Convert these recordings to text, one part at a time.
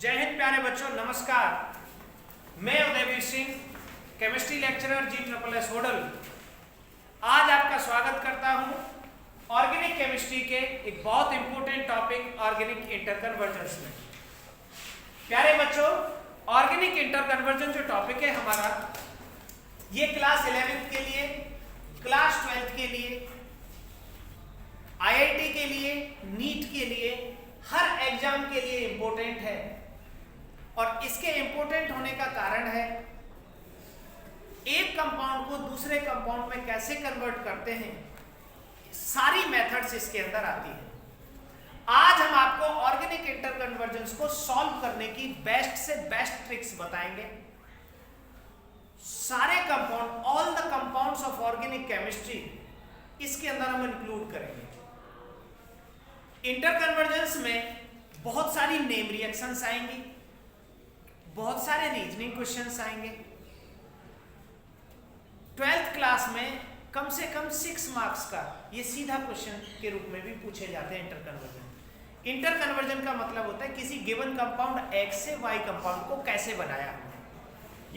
जय हिंद प्यारे बच्चों, नमस्कार। मैं Udayveer Singh, chemistry lecturer G++ Hodal, आज आपका स्वागत करता हूं ऑर्गेनिक केमिस्ट्री के एक बहुत इंपॉर्टेंट टॉपिक ऑर्गेनिक इंटरकन्वर्जेंस में। प्यारे बच्चों, ऑर्गेनिक इंटरकन्वर्जन जो टॉपिक है हमारा, ये क्लास 11th के लिए, क्लास 12th के लिए, IIT के लिए, नीट के लिए, हर एग्जाम के लिए इंपॉर्टेंट है। और इसके इंपॉर्टेंट होने का कारण है, एक कंपाउंड को दूसरे कंपाउंड में कैसे कन्वर्ट करते हैं, सारी मेथड्स इसके अंदर आती है। आज हम आपको ऑर्गेनिक इंटरकन्वर्जेंस को सॉल्व करने की बेस्ट से बेस्ट ट्रिक्स बताएंगे। सारे compound, all the compounds of organic chemistry इसके अंदर हम इंक्लूड करेंगे। इंटरकन्वर्जेंस में बहुत सारी नेम रिएक्शंस आएंगी, बहुत सारे रीजनिंग क्वेश्चंस आएंगे। 12th क्लास में कम से कम 6 मार्क्स का ये सीधा क्वेश्चन के रूप में भी पूछे जाते हैं। इंटरकन्वर्जन का मतलब होता है किसी गिवन कंपाउंड X से Y कंपाउंड को कैसे बनाया हमने,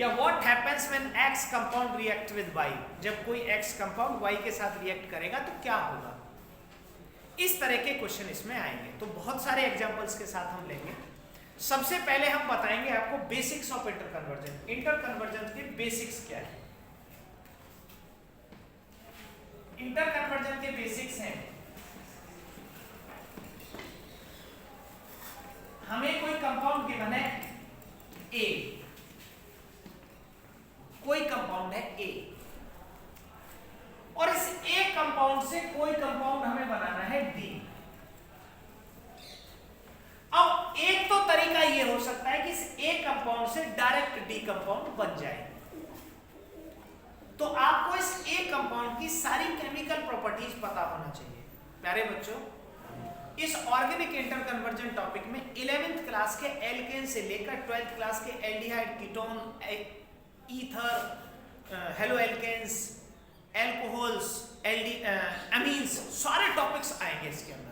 या what happens when X compound react with Y। जब कोई X कंपाउंड Y के साथ रिएक्ट करेगा तो क्या होगा, इस तरह के क्वेश्चन इसमें आएंगे। तो बहुत सारे एग्जांपल्स के साथ हम लेंगे। सबसे पहले हम बताएंगे आपको बेसिक्स ऑफ इंटरकन्वर्जन। इंटरकन्वर्जन के बेसिक्स क्या है। इंटरकन्वर्जन के बेसिक्स हैं, हमें कोई कंपाउंड गिवन है A, कोई कंपाउंड है A, और इस A कंपाउंड से कोई कंपाउंड हमें बनाना है D। अब एक तो तरीका ये हो सकता है कि इस A कंपाउंड से डायरेक्ट D कंपाउंड बन जाए। तो आपको इस A कंपाउंड की सारी केमिकल प्रॉपर्टीज पता होना चाहिए। प्यारे बच्चों, इस ऑर्गेनिक इंटरकन्वर्जन टॉपिक में 11th क्लास के एल्केन से लेकर 12th क्लास के aldehyde, ketone, ether, halo alkanes, alcohols, amines, सारे टॉपिक्स आएंगे इसके अंदर।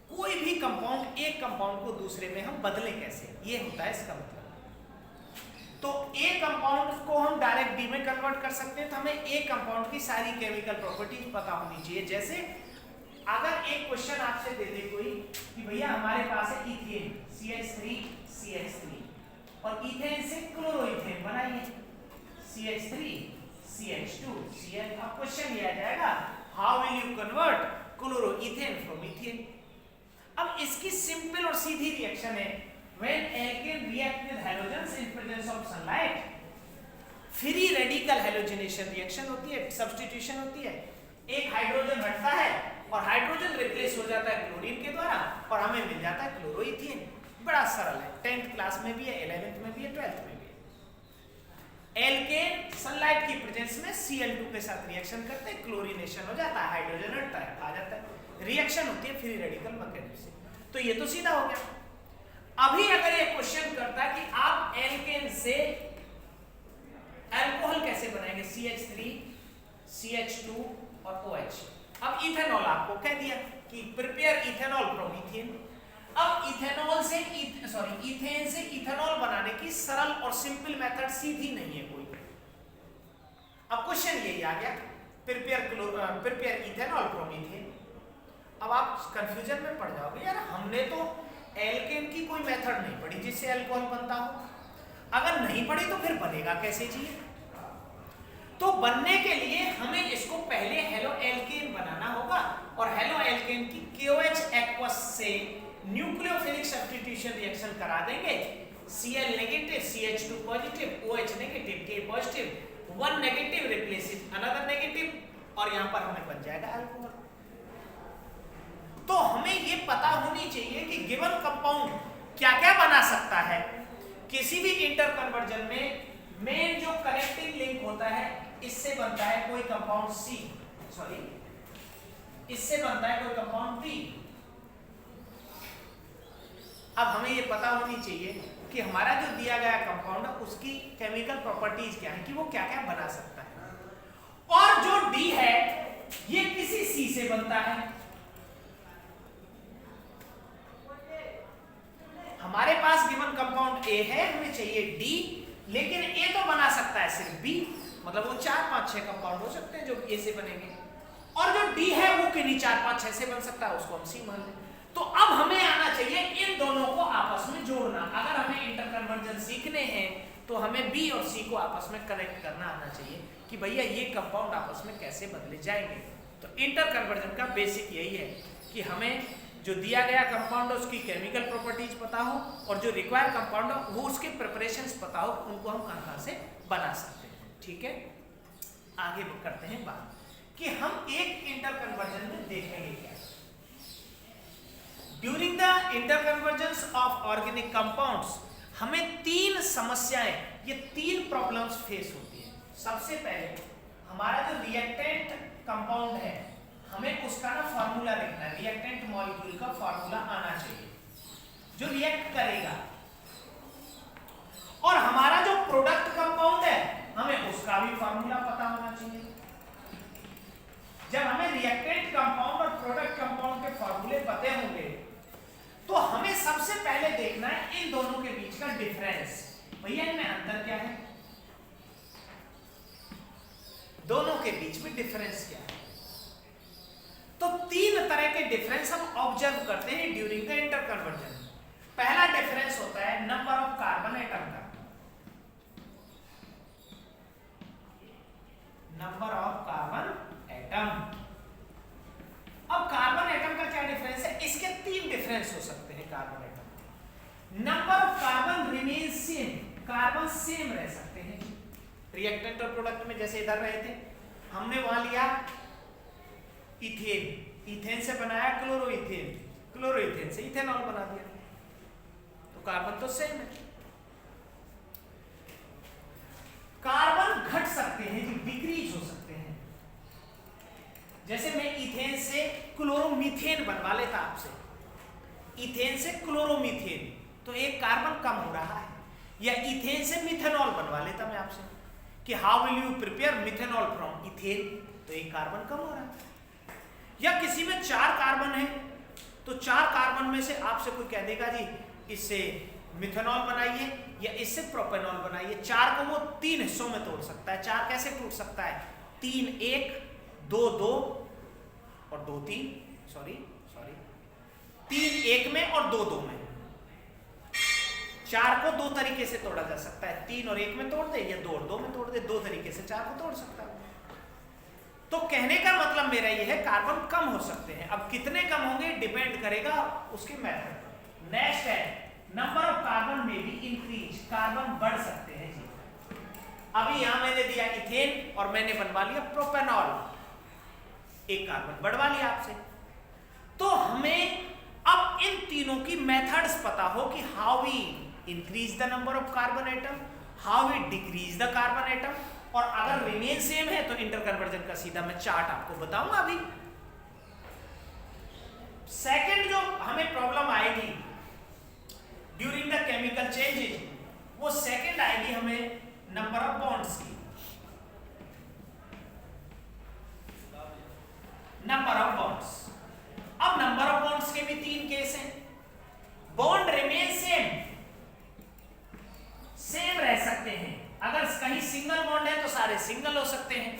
कोई भी कंपाउंड, एक कंपाउंड को दूसरे में हम बदलें कैसे, ये होता है इसका मतलब। तो ए कंपाउंड को हम डायरेक्ट डी में कन्वर्ट कर सकते हैं, तो हमें ए कंपाउंड की सारी केमिकल प्रॉपर्टीज पता होनी चाहिए। जैसे अगर एक क्वेश्चन आपसे दे दे कोई कि भैया हमारे पास है इथेन CH3CH3 और इथेन से क्लोरोइथेन बनाइए CH3CH2Cl। अब क्वेश्चन ये आ जाएगा, how will you convert chloroethane from ethane. अब इसकी सिंपल और सीधी रिएक्शन है, when alkane react with halogens in presence of sunlight, free radical halogenation reaction होती है, सब्स्टिट्यूशन होती है। एक हाइड्रोजन हटता है और हाइड्रोजन रिप्लेस हो जाता है क्लोरीन के द्वारा और हमें मिल जाता है क्लोरोइथेन। बड़ा सरल है, 10th क्लास में भी है, 11th में भी है, 12th में भी है। एल्केन सनलाइट की प्रेजेंस में Cl2 के साथ रिएक्शन करते हैं, क्लोरीनेशन हो जाता है, हाइड्रोजन हटता है, आ जाता है। रिएक्शन होती है फ्री रेडिकल मैकेनिज्म से। तो ये तो सीधा हो गया। अभी अगर ये क्वेश्चन करता है कि आप एल्केन से अल्कोहल कैसे बनाएंगे, CH3, CH2 और OH। अब इथेनॉल आपको कह दिया कि प्रिपेयर इथेनॉल फ्रॉम इथेन। अब इथेनॉल से इथेन से इथेनॉल बनाने की सरल और सिंपल मेथड सीधी नहीं है कोई। अब क्वेश्चन यही आ गया, प्रिपेयर इथेनॉल फ्रॉम इथेन। अब आप कंफ्यूजन में पड़ जाओगे, यार हमने तो एल्केन की कोई मेथड नहीं पढ़ी जिससे अल्कोहल बनता हो। अगर नहीं पढ़ी तो फिर बनेगा कैसे जी। तो बनने के लिए हमें इसको पहले हेलो एल्केन बनाना होगा और हेलो एल्केन की KOH एक्वस से न्यूक्लियोफिलिक सब्स्टिट्यूशन रिएक्शन करा देंगे। Cl negative, CH2 positive, OH negative, K positive, 1 negative replaces another negative और यहां पर हमें बन जाएगा अल्कोहल। तो हमें ये पता होनी चाहिए कि गिवन कंपाउंड क्या क्या बना सकता है। किसी भी इंटरकन्वर्जन में मेन जो कनेक्टिंग लिंक होता है, इससे बनता है कोई कंपाउंड इससे बनता है कोई कंपाउंड B। अब हमें ये पता होनी चाहिए कि हमारा जो दिया गया कंपाउंड है उसकी केमिकल प्रॉपर्टीज क्या है, कि वो क्या क्या बना सकता है। और जो D है ये किसी C से बनता है। हमारे पास गिवन कंपाउंड ए है, हमें चाहिए डी, लेकिन ए तो बना सकता है सिर्फ बी, मतलब वो 4 5 6 कंपाउंड हो सकते हैं जो ए से बनेंगे, और जो डी है वो किन्हीं 4 5 6 से बन सकता है, उसको हम सी मान लें। तो अब हमें आना चाहिए इन दोनों को आपस में जोड़ना। अगर हमें इंटरकन्वर्जन सीखने हैं तो हमें बी और सी को आपस में कनेक्ट करना आना चाहिए कि भैया ये कंपाउंड आपस में कैसे बदले जाएंगे। तो इंटरकन्वर्जन का बेसिक यही है कि हमें जो दिया गया कंपाउंड है उसकी केमिकल प्रॉपर्टीज पता हो, और जो रिक्वायर्ड कंपाउंड है वो उसके प्रिपरेशंस पता हो, उनको हम कहां से बना सकते हैं। ठीक है, आगे करते हैं बात कि हम एक इंटरकन्वर्जन में देखेंगे क्या। During the interconversion of organic compounds हमें 3 समस्याएं, ये 3 प्रॉब्लम्स फेस होती है। सबसे पहले हमारा जो रिएक्टेंट कंपाउंड है, हमें उसका ना फार्मूला लिखना है, रिएक्टेंट मॉलिक्यूल का फार्मूला आना चाहिए जो रिएक्ट करेगा। और हमारा जो प्रोडक्ट कंपाउंड है, हमें उसका भी फार्मूला पता होना चाहिए। जब हमें रिएक्टेंट कंपाउंड और प्रोडक्ट कंपाउंड के फार्मूले पते होंगे तो हमें सबसे पहले देखना है इन दोनों के बीच का डिफरेंस। भैया इनमें अंतर क्या है, दोनों के बीच में डिफरेंस क्या है। तो 3 तरह के डिफरेंस हम ऑब्जर्व करते हैं ड्यूरिंग द इंटरकन्वर्जन। पहला डिफरेंस होता है नंबर ऑफ कार्बन एटम का, नंबर ऑफ कार्बन एटम। अब कार्बन एटम का क्या डिफरेंस है, इसके 3 डिफरेंस हो सकते हैं carbon atom. Number of carbon remain same, carbon same रह सकते हैं रिएक्टेंट और प्रोडक्ट में। जैसे इधर रहे थे, हमने वहां लिया इथेन, इथेन से बनाया क्लोरोइथेन, क्लोरोइथेन से इथेनॉल बना दिया, तो कार्बन तो सेम है। कार्बन घट सकते हैं जी, डिक्रीज हो सकते हैं। जैसे मैं इथेन से क्लोरोमीथेन बनवा लेता आपसे, इथेन से क्लोरोमीथेन, तो एक कार्बन कम हो रहा है। या इथेन से मिथेनॉल बनवा लेता मैं आपसे कि how will you prepare methanol from ethane, तो एक कार्बन कम हो रहा है। या किसी में 4 कार्बन है, तो 4 कार्बन में से आपसे कोई कह देगा जी इससे मिथेनॉल बनाइए या इससे प्रोपेनॉल बनाइए, 4 को वो 3 हिस्सों में तोड़ सकता है। 4 कैसे टूट सकता है, 3 1, 2 2 और 2 3, सॉरी 3 1 में और 2 2 में। 4 को 2 तरीके से तोड़ा जा सकता है, 3 और 1 में तोड़ दे या 2 और 2 में तोड़ दे, 2 तरीके से 4 को तोड़ सकता है। तो कहने का मतलब मेरा ये है कार्बन कम हो सकते हैं। अब कितने कम होंगे डिपेंड करेगा उसके मेथड पर। नेक्स्ट है नंबर ऑफ कार्बन में भी इंक्रीज, कार्बन बढ़ सकते हैं जी। अभी यहां मैंने दिया इथेन और मैंने बनवा लिया प्रोपेनॉल, एक कार्बन बढ़वा लिया आपसे। तो हमें अब इन तीनों की मेथड्स पता हो कि how we increase the number of carbon atom, how we decrease the carbon atom, और अगर रिमेन सेम है तो इंटरकन्वर्जन का सीधा मैं चार्ट आपको बताऊंगा अभी। सेकंड जो हमें प्रॉब्लम आएगी ड्यूरिंग द केमिकल चेंजेज, वो सेकंड आएगी हमें नंबर ऑफ बॉन्ड्स की। नंबर ऑफ बॉन्ड्स, अब नंबर ऑफ बॉन्ड्स के भी 3 केस हैं। बॉन्ड रिमेन सेम रह सकते हैं। अगर कहीं सिंगल बॉन्ड है तो सारे सिंगल हो सकते हैं,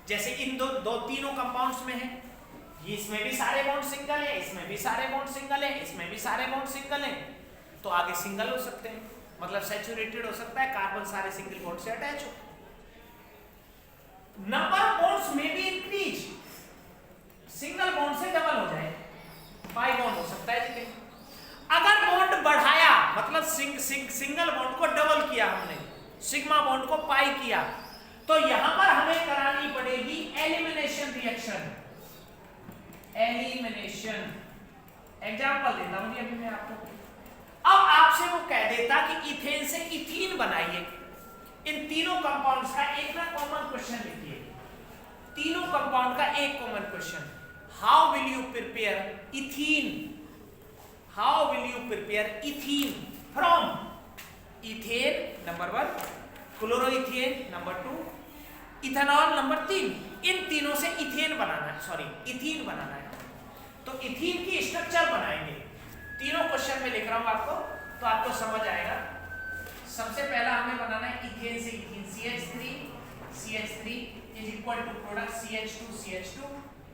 जैसे इन दो तीनों कंपाउंड्स में है, इसमें भी सारे बॉन्ड सिंगल है, इसमें भी सारे बॉन्ड सिंगल है, इसमें भी सारे बॉन्ड सिंगल है, तो आगे सिंगल हो सकते हैं, मतलब सैचुरेटेड हो सकता है, कार्बन सारे सिंगल बॉन्ड से अटैच हो। नंबर ऑफ बॉन्ड्स में भी इंक्रीज, सिंगल बॉन्ड से डबल हो जाए, पाई बॉन्ड हो सकता है जी। अगर बॉन्ड बढ़ाया मतलब सिंगल बॉन्ड को डबल किया हमने, सिग्मा बॉन्ड को पाई किया, तो यहां पर हमें करानी पड़ेगी एलिमिनेशन रिएक्शन। एलिमिनेशन एग्जांपल देता हूं जी अभी मैं आपको। अब आपसे वो कह देता कि इथेन से इथीन बनाइए, इन तीनों कंपाउंड्स का एक ना कॉमन क्वेश्चन लिखिए, तीनों कंपाउंड का एक common question, how will you prepare ethene, how will you prepare ethene from ethane number 1, chloroethane number 2, ethanol number 3। इन तीनों से इथेन बनाना है, सॉरी इथीन बनाना है। तो इथीन की स्ट्रक्चर बनाएंगे, तीनों क्वेश्चन में लिख रहा हूं आपको, तो आपको समझ आएगा। सबसे पहला हमें बनाना है इथेन से ethene, CH3 is equal to product CH2।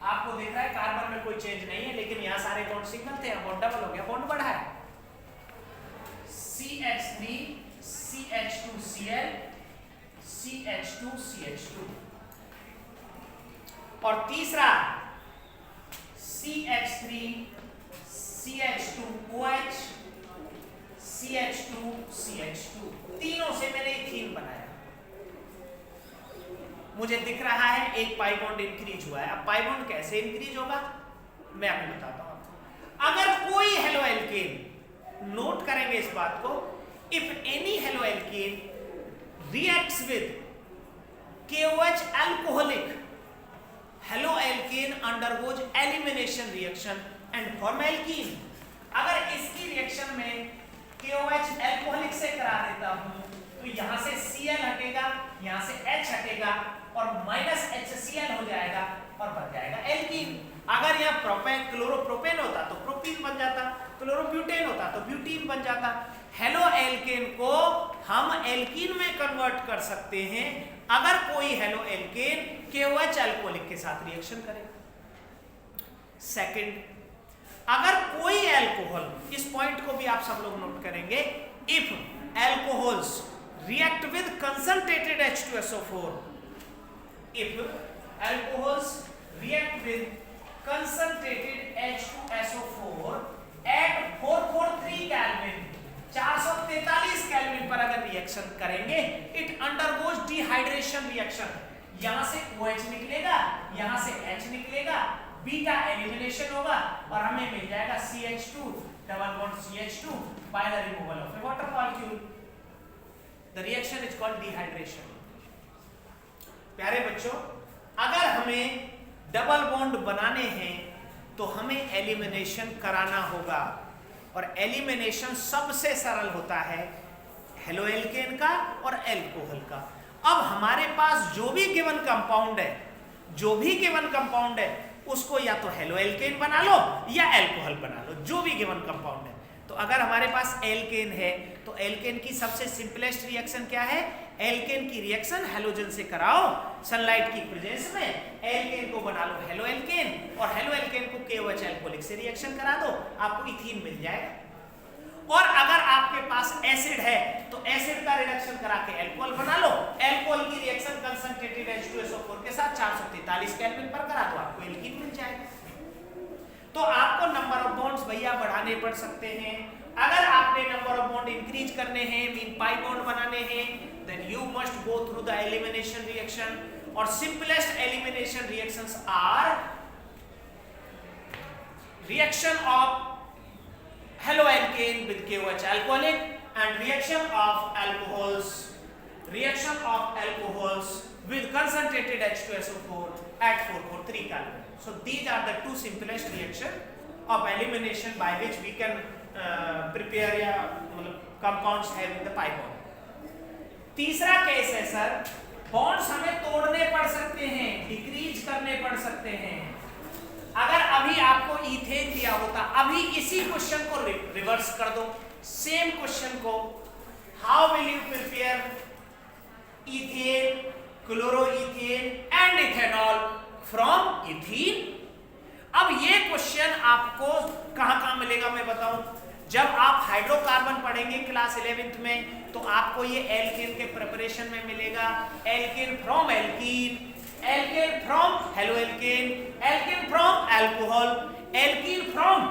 आपको दिख रहा है कार्बन में कोई चेंज नहीं है, लेकिन यहाँ सारे बॉन्ड सिंगल थे, अब बॉन्ड डबल हो गया, बॉन्ड बढ़ा है। CH3 CH2Cl CH2 और तीसरा CH3 CH2OH CH2 तीनों से मैंने इथीन बनाया। मुझे दिख रहा है एक पाई बॉन्ड इंक्रीज हुआ है। अब पाई बॉन्ड कैसे इंक्रीज होगा मैं आपको बताता हूं। अगर कोई हेलो एल्केन, नोट करेंगे इस बात को, if any halo alkane reacts with KOH alcoholic, halo alkane undergoes elimination reaction and form alkene. अगर इसकी रिएक्शन में KOH एल्कोहलिक से करा देता हूं तो यहां से Cl हटेगा, यहां से H हटेगा और माइनस HCl हो जाएगा और बन जाएगा एल्कीन। अगर यह प्रोपेन क्लोरोप्रोपेन होता तो प्रोपीन बन जाता, क्लोरोब्यूटेन होता तो ब्यूटीन बन जाता। हेलो एल्केन को हम एल्कीन में कन्वर्ट कर सकते हैं अगर कोई halo alkane KOH alcoholic K साथ रिएक्शन करे। सेकंड, अगर कोई एल्कोहल, इस पॉइंट को भी आप सब लोग नोट करेंगे, if alcohols react with concentrated H2SO4, if alcohols react with concentrated H2SO4 at 443 Kelvin, 443 kelvin पर अगर रिएक्शन करेंगे, इट अंडरगोज डिहाइड्रेशन रिएक्शन। यहां से OH निकलेगा, यहां से H निकलेगा, बीटा एलिमिनेशन होगा और हमें मिल जाएगा CH2 double bond CH2 by the removal of A water molecule. The reaction is called dehydration। प्यारे बच्चों, अगर हमें डबल बॉन्ड बनाने हैं तो हमें एलिमिनेशन कराना होगा और एलिमिनेशन सबसे सरल होता है हेलो एल्केन का और एल्कोहल का। अब हमारे पास जो भी गिवन कंपाउंड है उसको या तो हेलो एल्केन बना लो या एल्कोहल बना लो, जो भी गिवन कंपाउंड है। तो अगर हमारे पास एल्केन है तो एल्केन की सबसे सिंपलेस्ट रिएक्शन क्या है? एल्केन की रिएक्शन हेलोजन से कराओ सनलाइट की प्रेजेंस में, एल्केन को बना लो हेलो एल्केन और हेलो एल्केन को KOH अल्कोहलिक से रिएक्शन करा दो, आपको इथीन मिल जाएगा। और अगर आपके पास एसिड है तो एसिड का रिडक्शन करा के एल्कोहल बना लो, एल्कोहल की रिएक्शन कंसंट्रेटेड H2SO4 के साथ 443 केल्विन पर करा दो, आपको एल्कीन मिल जाएगा। तो आपको नंबर ऑफ बॉन्ड्स भैया बढ़ाने पड़ सकते हैं। अगर आपने नंबर ऑफ बॉन्ड इंक्रीज करने हैं, मीन पाई बॉन्ड बनाने हैं, then you must go through the elimination reaction. और simplest elimination reactions are reaction of halo alkane with KOH alcoholic and reaction of alcohols with concentrated H2SO4 at 443 Kelvin. So these are the two simplest reaction of elimination by which we can prepare compounds having the pi bond. तीसरा case है sir, bonds हमें तोड़ने पड़ सकते हैं, decrease करने पड़ सकते हैं। अगर अभी आपको इथेन दिया होता, अभी इसी क्वेश्चन को रिवर्स कर दो, सेम क्वेश्चन को, how will you prepare ethane, chloroethane and ethanol from ethene. अब ये क्वेश्चन आपको कहां मिलेगा मैं बताऊं, जब आप हाइड्रोकार्बन पढ़ेंगे क्लास 11th में तो आपको ये एल्केन के प्रिपरेशन में मिलेगा। Alkane from alkene, alkane from halo alkane, alkane from alcohol, alkene from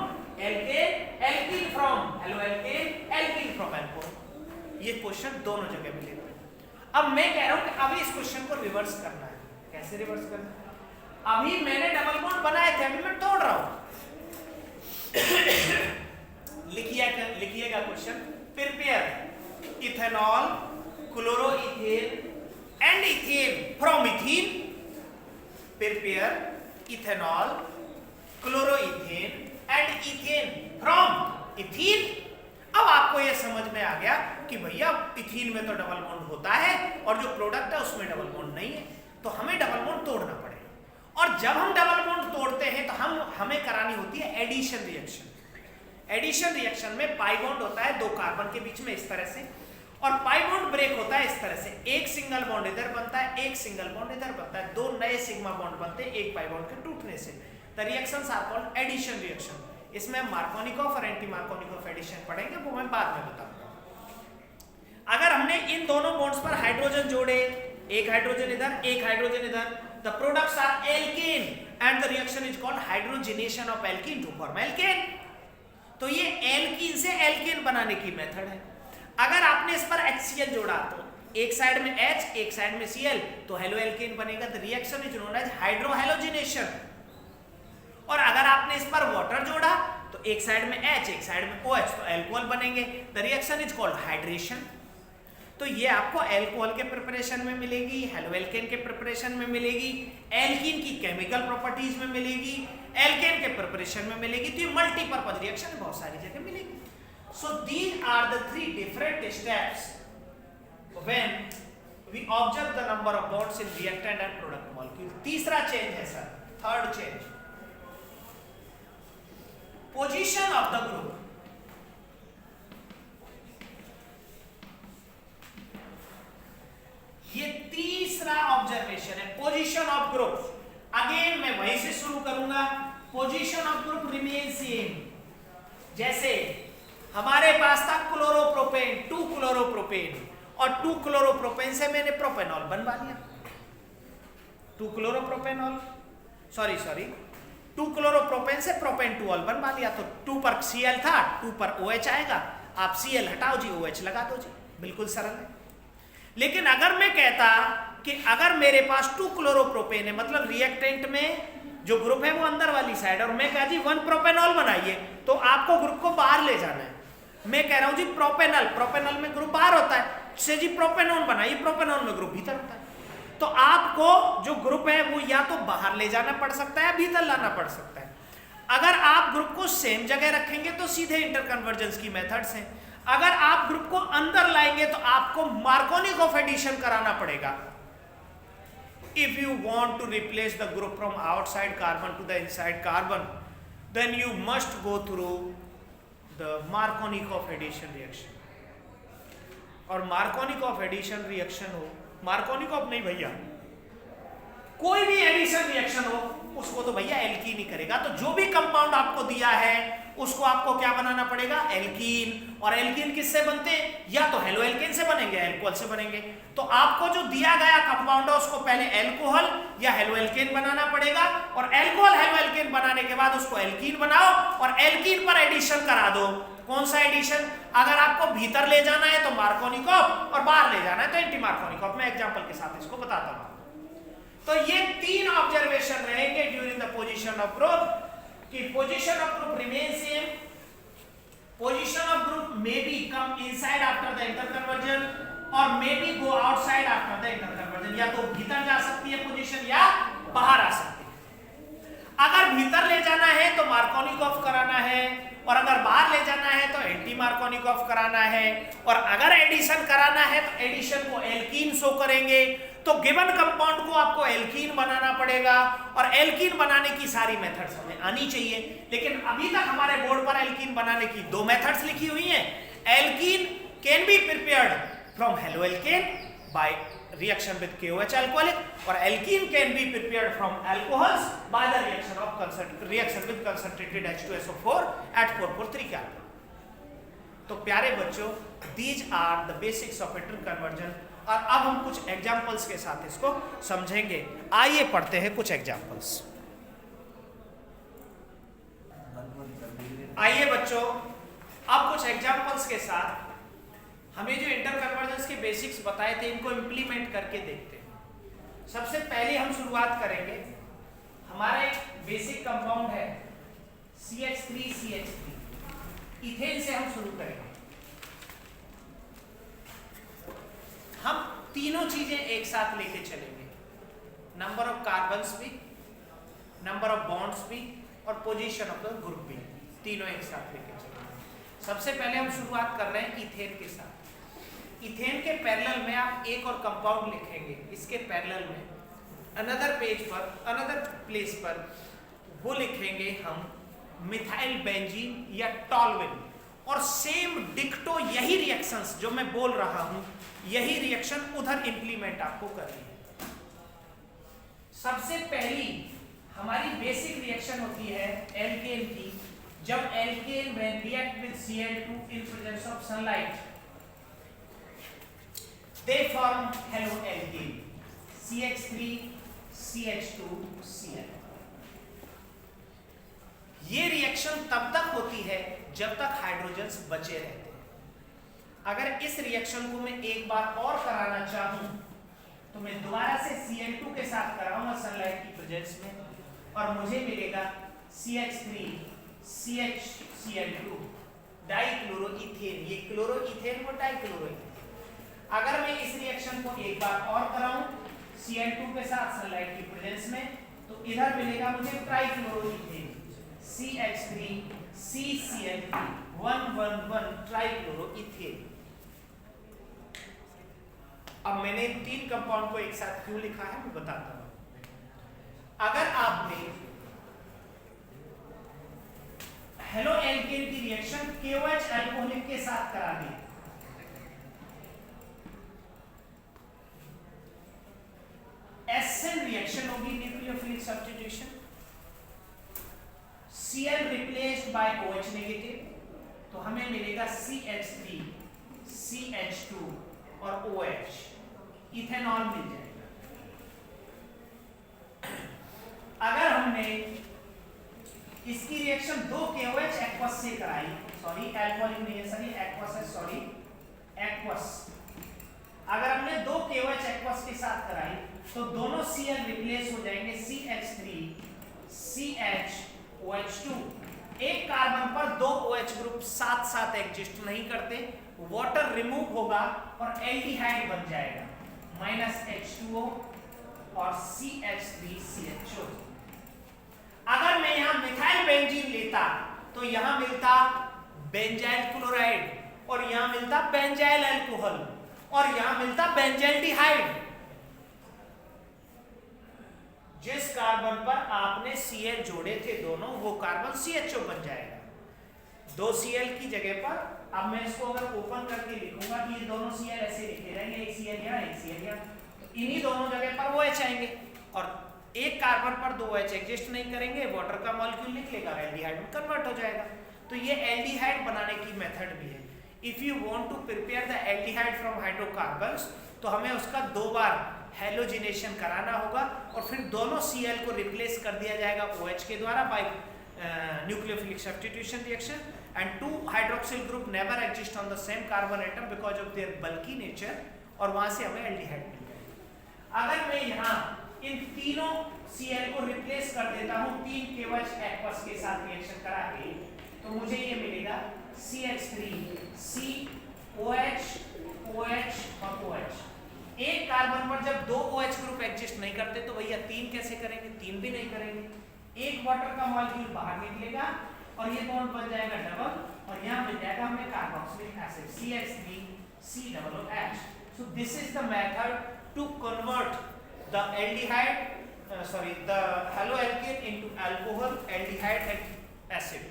alkane, alkene from halo alkane, alkene from alcohol. ये क्वेश्चन दोनों जगह मिलेगा। अब मैं कह रहा हूं कि अभी इस क्वेश्चन को रिवर्स करना है। कैसे रिवर्स करना है? अभी मैंने डबल बॉन्ड बनाए थे, अभी मैं तोड़ रहा हूं। लिखिएगा question, prepare ethanol, chloroethane and ethane from ethene. Prepare ethanol, chloroethane and ethane from ethene. अब आपको यह समझ में आ गया कि भैया इथीन में तो डबल बॉन्ड होता है और जो प्रोडक्ट है उसमें डबल बॉन्ड नहीं है, तो हमें डबल बॉन्ड तोड़ना पड़ेगा। और जब हम डबल बॉन्ड तोड़ते हैं तो हमें करानी होती है एडिशन रिएक्शन। एडिशन रिएक्शन में पाई बॉन्ड होता है दो कार्बन के बीच में इस तरह से, और पाई बॉन्ड ब्रेक होता है इस तरह से, एक सिंगल बॉन्ड इधर बनता है, एक सिंगल बॉन्ड इधर बनता है, दो नए सिग्मा बॉन्ड बनते हैं एक पाई बॉन्ड के टूटने से। The reactions are called addition reaction. इसमें हम मार्कोनिकॉफ और एंटी मार्कोनिकॉफ एडिशन पढ़ेंगे, वो मैं बाद में बताऊंगा। अगर हमने इन दोनों बॉन्ड्स पर हाइड्रोजन जोड़े, एक हाइड्रोजन इधर एक हाइड्रोजन इधर, the products are alkane and the reaction is called hydrogenation of alkene to form alkane. तो ये एल्कीन से एल्केन बनाने की मेथड है। अगर आपने इस पर HCl जोड़ा तो एक साइड में H एक साइड में Cl, तो हेलो एल्केन बनेगा। The reaction is known as hydrohalogenation. और अगर आपने इस पर वाटर जोड़ा तो एक साइड में H एक साइड में OH, तो अल्कोहल बनेंगे। The reaction is called hydration. तो ये आपको अल्कोहल के प्रिपरेशन में मिलेगी, हेलो एल्केन के प्रिपरेशन में मिलेगी, एल्कीन की केमिकल प्रॉपर्टीज में मिलेगी, एल्केन के प्रिपरेशन में मिलेगी। तो ये मल्टीपर्पज रिएक्शन बहुत सारी जगह मिलेगी। So these are the three different steps when we observe the number of bonds in reactant and product molecule. तीसरा चेंज है sir, third change, position of the group. ये तीसरा ऑब्जर्वेशन है, पोजीशन ऑफ ग्रुप। अगेन मैं वहीं से शुरू करूंगा, position of group remain same. जैसे हमारे पास था क्लोरोप्रोपेन, 2 क्लोरोप्रोपेन, और 2 क्लोरोप्रोपेन से मैंने प्रोपेनॉल बनवा लिया, 2 क्लोरोप्रोपेनॉल, सॉरी 2 क्लोरोप्रोपेन से प्रोपेन 2ऑल बनवा लिया। तो 2 पर Cl था, 2 पर OH आएगा, आप Cl हटाओ जी, OH लगा दो जी, बिल्कुल सरल है। लेकिन अगर मैं कहता कि अगर मेरे पास 2 क्लोरोप्रोपेन है, मतलब रिएक्टेंट में जो ग्रुप है वो अंदर वाली साइड, और मैं कह जी 1 प्रोपेनॉल बनाइए, तो आपको ग्रुप को बाहर ले जाना है। मैं कह रहा हूं जी प्रोपेनॉल में ग्रुप बाहर होता है, से जी प्रोपेनॉन बनाइए, प्रोपेनॉन में ग्रुप भीतर होता है। तो आपको जो ग्रुप है वो या तो बाहर ले जाना पड़ सकता है, भीतर लाना पड़ सकता है। अगर आप ग्रुप को सेम जगह रखेंगे तो सीधे इंटरकन्वर्जेंस की मेथड्स हैं। अगर आप ग्रुप को अंदर लाएंगे तो आपको मार्कोनिकॉफ एडिशन कराना पड़ेगा। If you want to replace the group from outside carbon to the inside carbon, then you must go through the Markovnikov addition reaction. और Markovnikov addition reaction हो, Markovnikov नहीं भैया, कोई भी एडिशन रिएक्शन हो उसको तो भैया एल्कीन ही करेगा। तो जो भी कंपाउंड आपको दिया है उसको आपको क्या बनाना पड़ेगा, एल्कीन। और एल्कीन किससे बनते हैं, या तो हेलो एल्केन से बनेंगे, अल्कोहल से बनेंगे। तो आपको जो दिया गया कंपाउंड है उसको पहले अल्कोहल या हेलो एल्केन बनाना पड़ेगा, और अल्कोहल हेलो एल्केन बनाने के बाद उसको एल्कीन बनाओ और एल्कीन पर एडिशन करा दो। कौन सा एडिशन, अगर आपको भीतर ले जाना है तो मार्कोनिकॉफ, और बाहर ले जाना है तो एंटी मार्कोनिकॉफ। मैं एग्जांपल के साथ इसको बताता हूं। तो ये 3 ऑब्जर्वेशन रहेंगे during the position of group, कि position of group remain same, position of group may be come inside after the interconversion और may be go outside after the interconversion. या तो भीतर जा सकती है पोजीशन या बाहर आ सकती है। अगर भीतर ले जाना है तो मार्कोनिकॉफ कराना है, और अगर बाहर ले जाना है तो एंटी मार्कोनिकॉफ कराना है, और अगर एडिशन कराना है तो एडिशन को एल्कीन शो करेंगे। तो गिवन कंपाउंड को आपको एल्कीन बनाना पड़ेगा, और एल्कीन बनाने की सारी मेथड्स हमें आनी चाहिए। लेकिन अभी तक हमारे बोर्ड पर एल्कीन बनाने की 2 मेथड्स लिखी हुई हैं। Alkene can be prepared from halo alkane by reaction with KOH alcoholic, or alkene can be prepared from alcohols by the reaction with concentrated H2SO4 at 443 carbon. तो प्यारे बच्चों, these are the basics of interconversion। और अब हम कुछ examples के साथ इसको समझेंगे। आइए पढ़ते हैं कुछ एग्जाम्पल्स। आइए बच्चों, अब कुछ एग्जाम्पल्स के साथ हमें जो इंटरकन्वर्जेंस के बेसिक्स बताए थे इनको इम्प्लीमेंट करके देखते हैं। सबसे पहले हम शुरुआत करेंगे, हमारा एक बेसिक कंपाउंड है CH3CH3, इथेन से हम शुरू करेंगे। हम तीनों चीजें एक साथ लेके चलेंगे, नंबर ऑफ कार्बन्स भी, नंबर ऑफ बॉन्ड्स भी, और पोजीशन ऑफ द ग्रुप भी, तीनों एक साथ लेके चलेंगे। सबसे पहले हम शुरुआत कर रहे हैं इथेन के साथ। इथेन के पैरेलल में आप एक और कंपाउंड लिखेंगे, इसके पैरेलल में अनदर पेज पर, अनदर प्लेस पर वो लिखेंगे हम मिथाइल बेंजीन या टॉलविन, और सेम डिक्टो यही रिएक्शंस जो मैं बोल रहा हूं, यही रिएक्शन उधर इंप्लीमेंट आपको करनी है। सबसे पहली हमारी बेसिक रिएक्शन होती है एल्केन की, जब alkane when react with Cl2 in presence of sunlight they form halo alkane CH3 CH2 Cl। ये रिएक्शन तब तक होती है जब तक हाइड्रोजन्स बचे रहते हैं। अगर इस रिएक्शन को मैं एक बार और कराना चाहूं तो मैं दोबारा से Cl2 के साथ कराऊंगा सनलाइट की प्रेजेंस में, और मुझे मिलेगा CH3 CHCl2 डाइक्लोरोइथेन। ये क्लोरोइथेन और डाइक्लोरोइथेन। अगर मैं इस रिएक्शन को एक बार और कराऊं Cl2 के साथ सनलाइट की प्रेजेंस में, तो इधर मिलेगा मुझे ट्राइक्लोरोइथेन CH3 CCl3 111 ट्राइक्लोरोइथेन। अब मैंने तीन कंपाउंड को एक साथ क्यों लिखा है मैं बताता हूं। अगर आपने हेलो एल्केन की रिएक्शन KOH अल्कोहलिक के साथ करा दी, एसिड रिएक्शन होगी nucleophilic substitution, Cl replaced by OH negative, तो हमें मिलेगा CH3 CH2 और OH, इथेनॉल मिल जाएगा। अगर हमने इसकी रिएक्शन दो KOH एक्वस से कराई, सॉरी अल्कोहलिक नहीं है सर, ये एक्वस है, सॉरी एक्वस। अगर हमने दो KOH एक्वस के साथ कराई तो दोनों Cl रिप्लेस हो जाएंगे CH3 CHOH2। एक कार्बन पर दो OH ग्रुप साथ साथ एग्जिस्ट नहीं करते, वाटर रिमूव होगा और एल्डिहाइड बन जाएगा -H2O और CH3CHO। अगर मैं यहां मिथाइल बेंजीन लेता तो यहां मिलता बेंजाइल क्लोराइड, और यहां मिलता बेंजाइल अल्कोहल, और यहां मिलता बेंजाइल डिहाइड। जिस कार्बन पर आपने Cl जोड़े थे दोनों, वो कार्बन CHO बन जाएगा। दो Cl की जगह पर अब मैं इसको अगर ओपन करके लिखूंगा कि ये दोनों Cl ऐसे लिखे रहेंगे, एक Cl यहाँ एक Cl यहाँ, तो इन्हीं दोनों जगह पर वो OH आएंगे, और एक कार्बन पर दो OH एग्जिस्ट नहीं करेंगे, वाटर का मॉलिक्यूल लिख लेगा, एल्डिहाइड में कन्वर्ट हो जाएगा। तो ये एल्डिहाइड बनाने की मेथड भी है। If you want to prepare the aldehyde from hydrocarbons, तो हमें उसका दो बार हेलोजिनेशन कराना होगा, और फिर दोनों Cl को रिप्लेस कर दिया जाएगा OH के द्वारा by nucleophilic substitution reaction, and two hydroxyl group never exist on the same carbon atom because of their bulky nature, और वहां से हमें एल्डिहाइड मिल जाएगा। अगर मैं यहाँ इन तीनों Cl को रिप्लेस कर देता हूँ तीन KOH एक्वस के साथ रिएक्शन करा के, तो मुझे ये मिलेगा CH3 COH OH और OH। एक कार्बन पर जब दो OH ग्रुप एग्जिस्ट नहीं करते तो भैया तीन कैसे करेंगे, तीन भी नहीं करेंगे। एक वाटर का मॉलिक्यूल बाहर निकलेगा और ये बॉन्ड बन जाएगा डबल, और यहाँ मिल जाएगा हमें carboxylic acid CH3 COOH। So this is the method to convert the aldehyde, the haloalkane into alcohol, aldehyde and acid।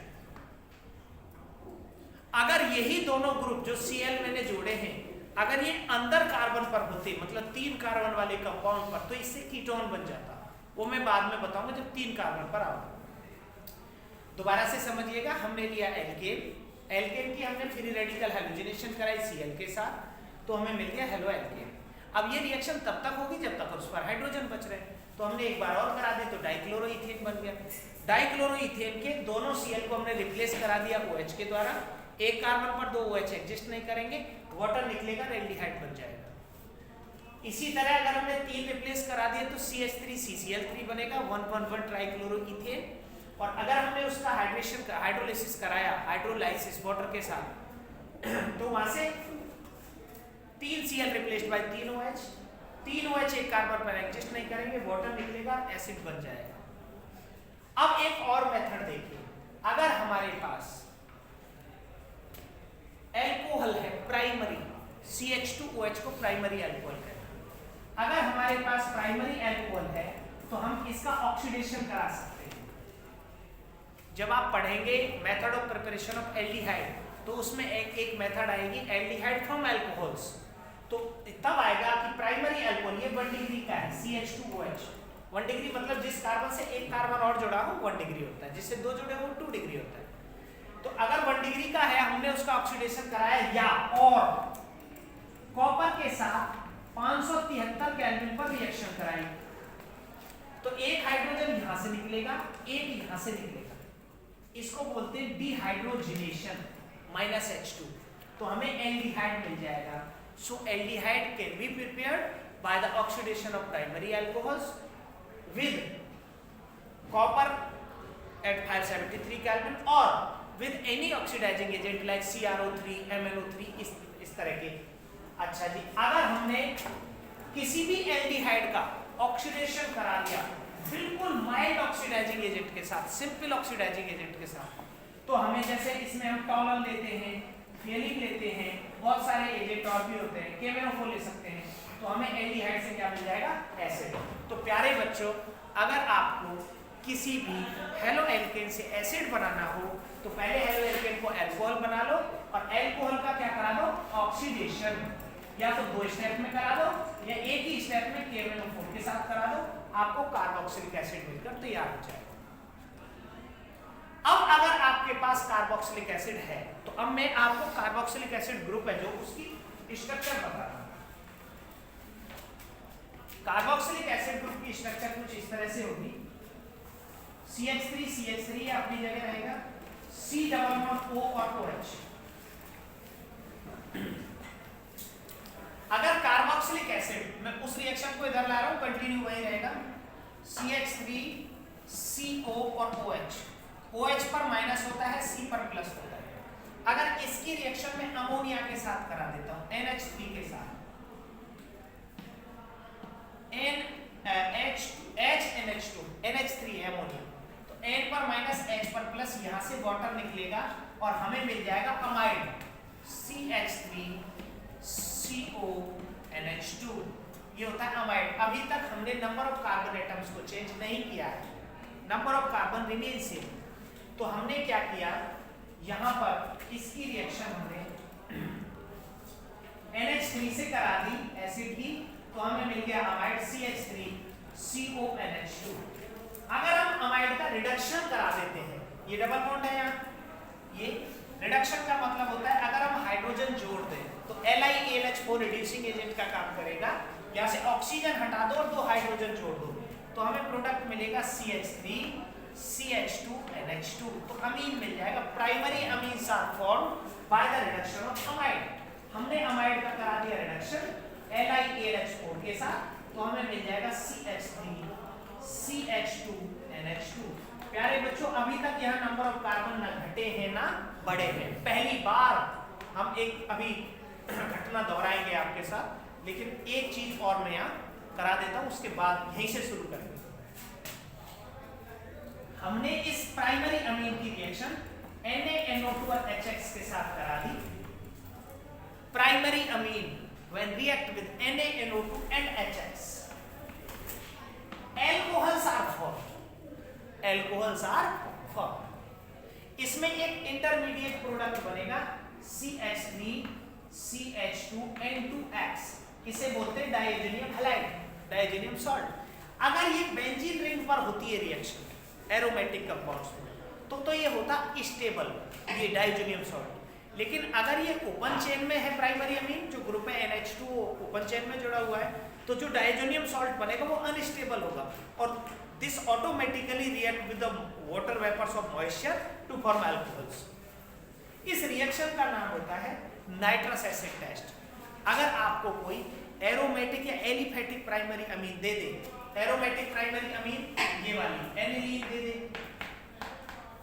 अगर यही दोनों ग्रुप जो Cl मैंने जोड़े हैं, अगर ये अंदर कार्बन पर होते, मतलब तीन कार्बन वाले कंपाउंड पर, तो इससे कीटोन बन जाता। वो मैं बाद में बताऊंगा जब तीन कार्बन पर आऊंगा। दोबारा से समझिएगा, हमने लिया एल्केन, एल्केन की हमने फ्री रेडिकल हेलोजिनेशन कराई Cl के साथ, तो हमें मिल गया हेलो एल्केन। अब ये रिएक्शन तब तक होगी जब तक उस पर हाइड्रोजन बच रहे हैं, तो हमने एक बार और करा दी तो डाइक्लोरोइथेन बन गया। डाइक्लोरोइथेन के दोनों Cl को हमने रिप्लेस करा दिया OH के द्वारा, एक कार्बन पर दो OH एग्जिस्ट नहीं करेंगे, वाटर निकलेगा, एल्डिहाइड बन जाएगा। इसी तरह अगर हमने तीन रिप्लेस करा दिए तो CH3 CCl3 बनेगा 111 ट्राइक्लोरोइथेन, और अगर हमने उसका हाइड्रोलिसिस कराया, हाइड्रोलाइसिस वाटर के साथ, तो वहां से तीन Cl रिप्लेस्ड बाय तीन OH, तीन OH एक कार्बन पर एग्जिस्ट नहीं करेंगे, वाटर निकलेगा, एसिड बन जाएगा। अब एक और मेथड देखिए, अगर हमारे पास एल्कोहल है प्राइमरी, CH2OH को प्राइमरी एल्कोहल कहते हैं। अगर हमारे पास प्राइमरी एल्कोहल है तो हम इसका ऑक्सीडेशन करा सकते हैं। जब आप पढ़ेंगे method of preparation of aldehyde, तो उसमें एक मेथड आएगी एल्डिहाइड फ्रॉम अल्कोहल्स। तो तब आएगा कि प्राइमरी अल्कोहल, ये 1 डिग्री का है CH2OH। 1 डिग्री मतलब जिस कार्बन से एक कार्बन और जुड़ा हो 1 डिग्री होता है, जिससे 2 जुड़े हो 2 डिग्री होता है। तो अगर 1 डिग्री का है, हमने उसका ऑक्सीडेशन कराया या और कॉपर के साथ 573 केल्विन पर रिएक्शन कराई, तो एक हाइड्रोजन यहां से निकलेगा, एक यहां से निकलेगा। इसको बोलते हैं डिहाइड्रोजिनेशन -H2। तो हमें एल्डिहाइड मिल जाएगा। So aldehyde can be prepared by the oxidation of primary alcohols with copper at 573 kelvin और with any oxidizing agent like CrO3, MnO3, इस तरह के। अच्छा जी, अगर हमने किसी भी एल्डिहाइड का ऑक्सीडेशन करा दिया बिल्कुल माइल्ड ऑक्सीडाइजिंग एजेंट के साथ, सिंपल ऑक्सीडाइजिंग एजेंट के साथ, तो हमें जैसे इसमें हम टॉलल लेते हैं, फेलिक लेते हैं, बहुत सारे एजेंट और भी होते हैं, KMnO4 ले सकते हैं, तो हमें एल्डिहाइड से क्या मिल जाएगा? एसिड। तो प्यारे बच्चों, अगर आपको किसी भी हेलो एल्केन से एसिड बनाना हो तो पहले हेलो एल्केन को अल्कोहल बना लो और अल्कोहल का क्या करा दो? ऑक्सीडेशन। या तो 2 स्टेप में करा दो या एक ही स्टेप में KMnO4 के साथ करा दो, आपको कार्बोक्सिलिक एसिड मिलकर तैयार हो जाएगा। अब अगर आपके पास कार्बोक्सिलिक एसिड है, तो अब मैं आपको कार्बोक्सिलिक एसिड ग्रुप है जो उसकी स्ट्रक्चर बता रहा हूं। कार्बोक्सिलिक एसिड ग्रुप की स्ट्रक्चर कुछ इस तरह से होगी। CH3 अपनी जगह रहेगा, C+O और OH। अगर कार्बोक्सिलिक एसिड, मैं उस रिएक्शन को इधर ला रहा हूं, कंटिन्यू वही रहेगा, CH3 CO और OH। OH पर माइनस होता है, C पर प्लस होता है। अगर इसकी रिएक्शन में अमोनिया के साथ करा देता हूं, NH3 के साथ, HNH2, NH3 है अमोनिया, तो N पर माइनस H पर प्लस, यहां से वाटर निकलेगा और हमें मिल जाएगा अमाइड CH3CONH2। ये होता है अमाइड। अभी तक हमने नंबर ऑफ कार्बन एटम्स को चेंज नहीं किया है, number of carbon remain same. तो हमने क्या किया, यहां पर इसकी रिएक्शन हमने NH3 से करा दी एसिड की, तो हमें मिल गया अमाइड CH3CONH2। अगर हम अमाइड का रिडक्शन करा देते हैं, ये डबल बॉन्ड है यहाँ, ये रिडक्शन का मतलब होता है अगर हम हाइड्रोजन जोड़ दें तो LiAlH4 रिड्यूसिंग एजेंट का काम करेगा। यहाँ से ऑक्सीजन हटा दो और 2 हाइड्रोजन जोड़ दो, तो हमें प्रोडक्ट मिलेगा CH3CH2NH2। तो अमीन मिल जाएगा। Primary amines are formed by the reduction of amide. हमने अमाइड का करा दिया रिडक्शन LiAlH4 के साथ, तो हमें मिल जाएगा CH3CH2NH2। प्यारे बच्चों, अभी तक यहाँ नंबर ऑफ कार्बन ना घटे हैं ना बढ़े हैं। पहली बार हम एक अभी घटना दोहराएंगे आपके साथ, लेकिन एक चीज और मैं यहाँ करा देता हूँ, उसके बाद यहीं से शुरू करेंगे। हमने इस प्राइमरी अमीन की रिएक्शन NaNO2 और HX के साथ करा दी। Primary amine when react with NaNO2 and HX, alcohols are formed। इसमें एक इंटरमीडिएट प्रोडक्ट बनेगा CH3CH2N2X, इसे बोलते हैं डायजेनियम हैलाइड, डायजेनियम सॉल्ट। अगर ये बेंजीन रिंग पर होती है रिएक्शन एरोमेटिक कंपाउंड्स में, तो ये होता स्टेबल, ये डायजेनियम सॉल्ट। लेकिन अगर ये ओपन चेन में है प्राइमरी अमीन, जो ग्रुप है NH2 ओपन चेन में जुड़ा हुआ है, तो जो डायजेनियम सॉल्ट बनेगा वो अनस्टेबल होगा और this automatically react with the water vapours of moisture to form alcohols. इस रिएक्शन का नाम होता है नाइट्रस एसिड टेस्ट। अगर आपको कोई एरोमेटिक या एलिफेटिक प्राइमरी अमीन दे दे, एरोमेटिक प्राइमरी अमीन ये वाली एनिलीन दे दे,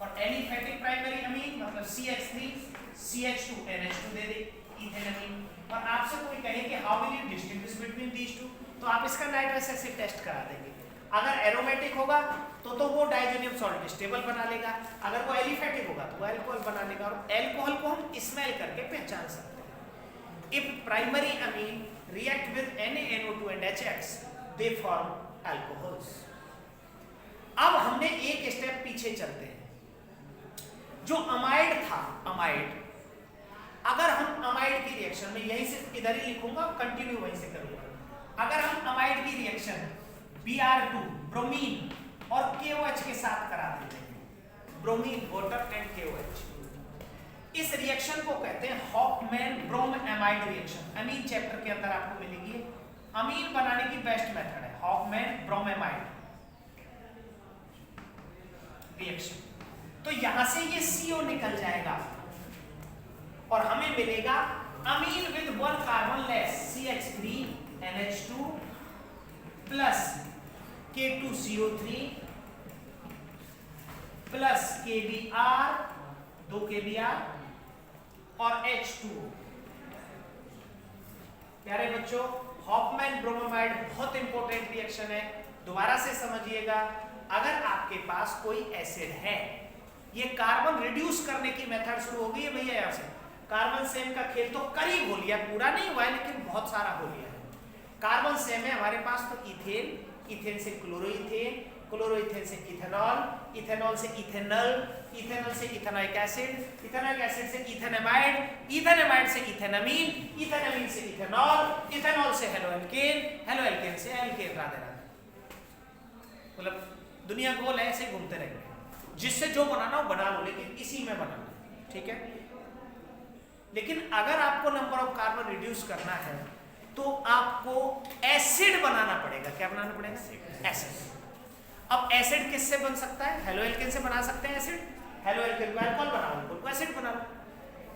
और एलिफेटिक प्राइमरी अमीन मतलब CH3CH2NH2 दे दे, इथेनमीन, और आपसे कोई कहे कि how will you distinguish between these two, तो आप इसका नाइट्रस एसिड टेस्ट करा देंगे। अगर एरोमेटिक होगा तो वो डायजेनियम सॉल्ट स्टेबल बना लेगा, अगर वो एलिफेटिक होगा तो वो अल्कोहल बना लेगा, और अल्कोहल को हम स्मेल करके पहचान सकते हैं। If primary amine react with NaNO2 and HX, they form alcohols. अब हमने एक स्टेप पीछे चलते हैं। जो अमाइड था, अमाइड, अगर हम अमाइड की रिएक्शन में, यहीं से इधर ही लिखूंगा, कंटिन्यू वहीं से करूंगा, अगर हम अमाइड की रिएक्शन Br2 ब्रोमीन और KOH के साथ करा देते हैं, ब्रोमीन वाटर एंड KOH, इस रिएक्शन को कहते हैं हॉफमैन ब्रोम एमाइड रिएक्शन। अमीन चैप्टर के अंदर आपको मिलेगी। अमीन बनाने की बेस्ट मेथड है हॉफमैन ब्रोम एमाइड रिएक्शन। तो यहां से ये CO निकल जाएगा और हमें मिलेगा amine with 1 carbon less CH3NH2 plus K2CO3 plus KBr, 2 KBr और H2O। प्यारे बच्चों, हॉफमैन ब्रोमाइड बहुत इंपॉर्टेंट रिएक्शन है, दोबारा से समझिएगा। अगर आपके पास कोई एसिड है, ये कार्बन रिड्यूस करने की मेथड शुरू हो गई है भैया, यहां से कार्बन सेम का खेल तो करीब हो लिया, पूरा नहीं हुआ है लेकिन बहुत सारा हो लिया है। कार्बन सेम है हमारे पास, तो इथेन, इथेन से क्लोरोइथेन, क्लोरोइथेन से इथेनॉल, इथेनॉल से इथेनॉल, इथेनॉल से इथेनोइक एसिड, इथेनोइक एसिड से इथेनेमाइड, इथेनेमाइड से इथेनमीन, इथेनमीन से इथेनॉल, इथेनॉल से हेलोएल्केन, हेलोएल्केन से एल्केन। राधे राधे। मतलब दुनिया गोल है, ऐसे घूमते रहेंगे, जिससे जो बनाना हो बना लो, लेकिन इसी में बनाना, ठीक है। लेकिन अगर आपको नंबर ऑफ कार्बन रिड्यूस करना है तो आपको एसिड बनाना पड़ेगा। क्या बनाना पड़ेगा? एसिड। अब एसिड किससे बन सकता है? हेलोएल्केन से बना सकते हैं एसिड, हेलोएल्केन को अल्कोहल बना लो, उनको एसिड बना लो।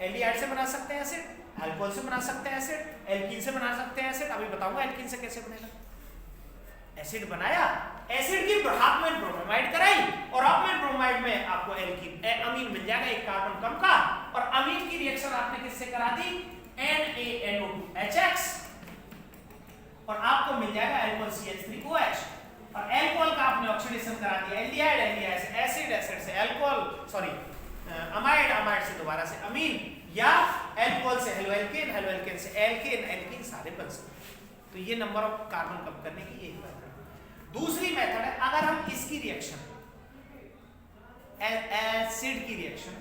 एल्डिहाइड से बना सकते हैं एसिड, अल्कोहल से बना सकते हैं एसिड, एल्कीन से बना सकते हैं एसिड। अभी बताऊंगा एल्कीन से कैसे बनेगा। एसिड बनाया, एसिड की हॉफमैन ब्रोमाइड कराई और हॉफमैन ब्रोमाइड में आपको एल्कीन अमीन मिल जाएगा, एक कार्बन कम का। और अमीन की रिएक्शन आपने किससे करा दी? NaNO2HX, और आपको मिल जाएगा अल्कोहल CH3OH। और अल्कोहल का आपने ऑक्सीडेशन करा दिया एल्डिहाइड, एल्डिहाइड से एसिड, एसिड से अल्कोहल, सॉरी अमाइड, अमाइड से दोबारा से अमीन, या अल्कोहल से हेलोएल्केन, हेलोएल्केन से एल्केन, एल्कीन सारे बन सकते हैं। तो ये नंबर ऑफ कार्बन कम करने की एक मेथड। दूसरी मेथड है, अगर हम इसकी रिएक्शन एसिड की रिएक्शन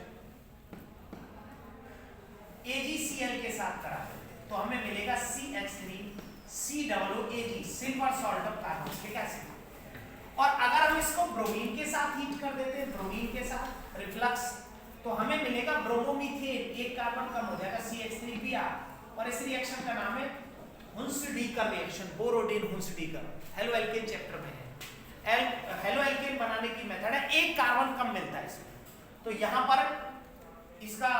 AgCl के साथ करा देते तो हमें मिलेगा CH3COOAg, silver salt of carbonic acid. और अगर हम इसको ब्रोमीन के साथ हीट कर देते हैं, ब्रोमीन के साथ रिफ्लक्स, तो हमें मिलेगा ब्रोमोमीथेन, एक कार्बन कम हो जाएगा CH3Br। और इस रिएक्शन का नाम है हुंसडीकर रिएक्शन, बोरोडिन हुंसडीकर, हेलोएल्केन चैप्टर में है। हेलोएल्केन बनाने की मेथड है, एक कार्बन कम मिलता है इसमें। तो यहां पर इसका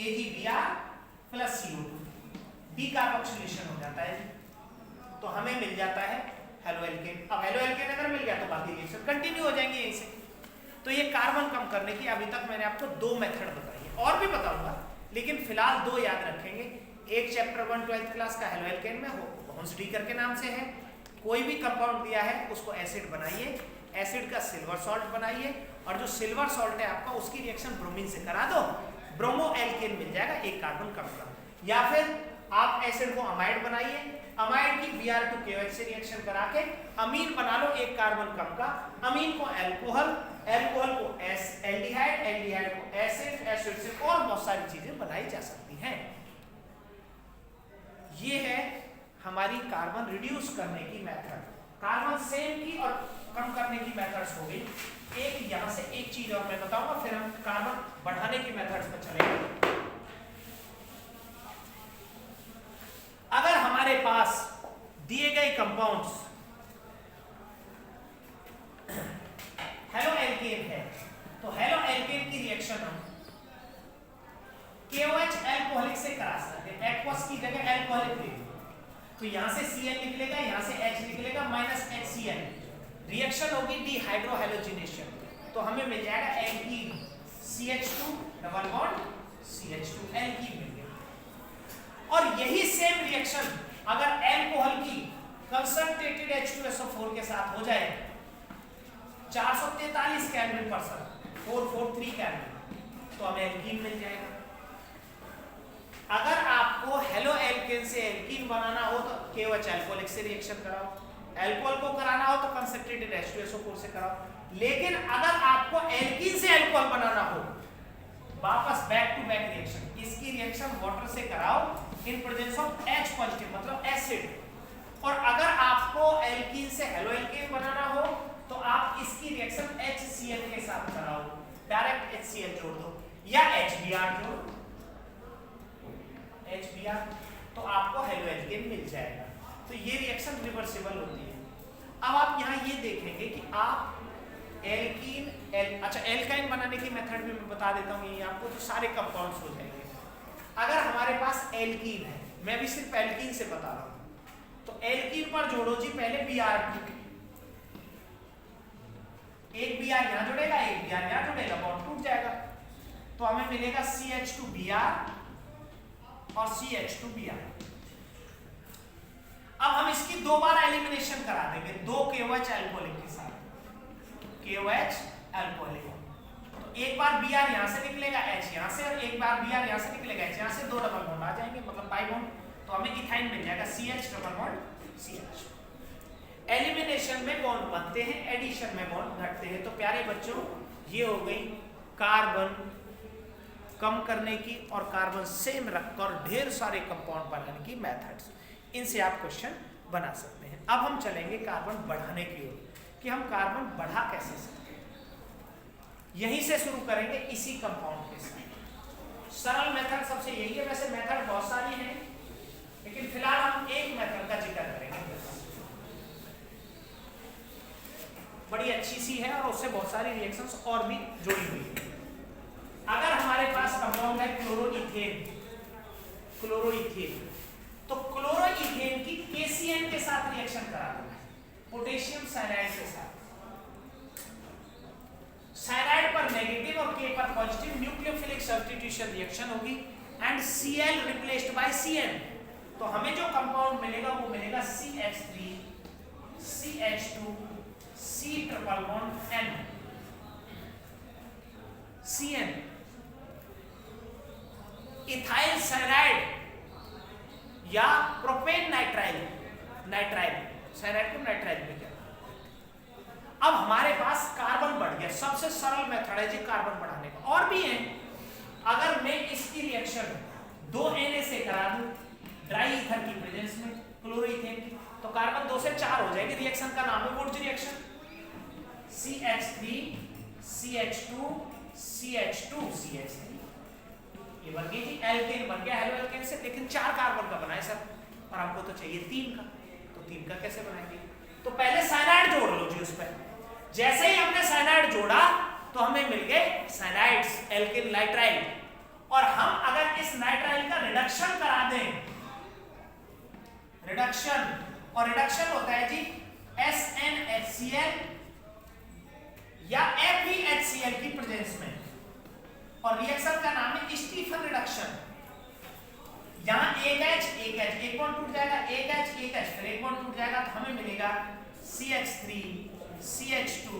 AgBr प्लस CO2 डीकार्बोक्सिलेशन हो जाता है, तो हमें मिल जाता है हेलोएल्केन। अब हेलोएल्केन अगर मिल गया तो बाकी रिएक्शन कंटिन्यू हो जाएंगे यहीं से। तो ये कार्बन कम करने की अभी तक मैंने आपको 2 मेथड बताई है, और भी बताऊंगा, लेकिन फिलहाल 2 याद रखेंगे। एक चैप्टर 1 12th क्लास का हेलोएल्केन में हुंसडीकर के नाम से है। कोई भी कंपाउंड दिया है उसको एसिड बनाइए, एसिड का सिल्वर सॉल्ट बनाइए, और जो सिल्वर सॉल्ट है आपका उसकी रिएक्शन ब्रोमीन से करा दो, ब्रोमो एल्केन मिल जाएगा, एक कार्बन कम का। या फिर आप एसिड को अमाइड बनाइए, अमाइड की Br2KOH से रिएक्शन करा के अमीन बना लो, एक कार्बन कम का। अमीन को अल्कोहल, अल्कोहल को एल्डिहाइड, एल्डिहाइड को एसिड, एसिड से और बहुत सारी चीजें बनाई जा सकती हैं। ये है हमारी कार्बन रिड्यूस करने की मेथड। कार्बन सेम की और कम करने की मेथड्स हो गई। एक यहां से एक चीज और मैं बताऊंगा, फिर हम कार्बन बढ़ाने की मेथड्स पर चलेंगे। अगर हमारे पास दिए गए कंपाउंड्स हेलोएल्केन है, तो हेलोएल्केन की रिएक्शन हम KOH अल्कोहलिक से करा सकते हैं। एक्वस की जगह अल्कोहलिक ले, तो यहां से Cl निकलेगा, यहां से H निकलेगा, माइनस HCl, रिएक्शन होगी डिहाइड्रोहैलोजिनेशन, तो हमें मिल जाएगा alkene, CH2 double bond CH2, alkene मिल गया। और यही सेम रिएक्शन अगर अल्कोहल की कंसंट्रेटेड H2SO4 के साथ हो जाए, 443 केल्विन पर सर, 443 केल्विन, तो हमें एल्कीन मिल जाएगा। अगर आपको हेलोएल्केन से एल्कीन बनाना हो तो KOH अल्कोहलिक से रिएक्शन कराओ, अल्कोहल को कराना हो तो कंसंट्रेटेड H2SO4 से कराओ। लेकिन अगर आपको एल्कीन से अल्कोहल बनाना हो, वापस बैक टू बैक रिएक्शन, इसकी रिएक्शन वाटर से कराओ इन प्रेजेंस ऑफ H पॉजिटिव मतलब एसिड। और अगर आपको एल्कीन से हेलोएल्केन बनाना हो तो आप इसकी रिएक्शन HCl के साथ कराओ, डायरेक्ट HCl जोड़ दो या HBr जोड़ दो, HBr, तो आपको हेलोएल्केन मिल जाएगा। तो ये रिएक्शन रिवर्सिबल होती है। अब आप यहाँ ये देखेंगे कि आप एल्कीन अच्छा एल्काइन बनाने की मेथड भी मैं बता देता हूँ, ये आपको तो सारे कंपाउंड्स हो जाएंगे। अगर हमारे पास एल्कीन है, मैं भी सिर्फ एल्कीन से बता रहा हूँ, तो एल्कीन पर जोड़ो जी पहले Br2, एक Br यहाँ जुड़ेगा, एक Br यहाँ जुड़ेगा, बॉन्ड टूट जाएगा, तो हमें मिलेगा CH2Br और CH2Br। अब हम इसकी दो बार एलिमिनेशन करा देंगे, दो KOH अल्कोहलिक के साथ, KOH अल्कोहलिक। तो एक बार Br यहाँ से निकलेगा, H यहाँ से, और एक बार Br यहाँ से निकलेगा, H यहाँ से, दो डबल बॉन्ड आ जाएंगे मतलब पाई बॉन्ड, तो हमें इथाइन मिल जाएगा CH double bond CH। Elimination में बॉन्ड बनते हैं, एडिशन में बॉन्ड घटते हैं। तो प्यारे बच्चों ये हो गई कार्बन कम करने की और कार्बन सेम रखकर ढेर सारे कंपाउंड बनाने की मेथड्स, इनसे आप क्वेश्चन बना सकते हैं। अब हम चलेंगे कार्बन बढ़ाने की ओर कि हम कार्बन बढ़ा कैसे सकते हैं। यहीं से शुरू करेंगे इसी कंपाउंड के साथ। सरल मेथड सबसे यही है, वैसे मेथड बहुत सारी हैं लेकिन फिलहाल हम एक मेथड का जिक्र करेंगे, बड़ी अच्छी सी है और उससे बहुत सारी रिएक्शंस और भी जुड़ी हुई है। अगर हमारे पास कंपाउंड है क्लोरोइथेन, तो क्लोरोइथेन की KCN के साथ रिएक्शन करा दो, पोटेशियम साइनाइड के साथ। साइनाइड पर नेगेटिव और K पर पॉजिटिव न्यूक्लियोफिलिक सब्स्टिट्यूशन रिएक्शन होगी and Cl replaced by Cn। तो हमें जो कंपाउंड मिलेगा वो मिलेगा CH3 CH2 C triple bond N CN। Ethyl cyanide या प्रोपेन नाइट्राइल साइनाइड को नाइट्राइल में क्या। अब हमारे पास कार्बन बढ़ गया, सबसे सरल मेथड है जी कार्बन बढ़ाने का। और भी है, अगर मैं इसकी रिएक्शन 2 Na से करा दूं ड्राई ईथर की प्रेजेंस में क्लोरोइथेन की, तो कार्बन 2 से 4 हो जाएगी। रिएक्शन का नाम है Wurtz reaction, CH3 CH2 CH2 CH3। ये बन गई जी एल्केन बन गया हेलो एल्केन से, लेकिन 4 कार्बन का बना है सर और हमको तो चाहिए 3 का, तो 3 का कैसे बनाएंगे। तो पहले साइनाइड जोड़ लो जी उस पर। जैसे ही हमने साइनाइड जोड़ा तो हमें मिल गए साइनाइड्स एल्केन नाइट्राइल, और हम अगर इस नाइट्राइल का रिडक्शन करा दें, रिडक्शन, और रिडक्शन होता है जी SnHCl या FeHCl की प्रेजेंस में, और रिएक्शन का नाम है स्टीफन रिडक्शन। यहाँ एक H एक बॉन्ड टूट जाएगा, एक H फिर एक बॉन्ड टूट जाएगा, तो हमें मिलेगा CH3 CH2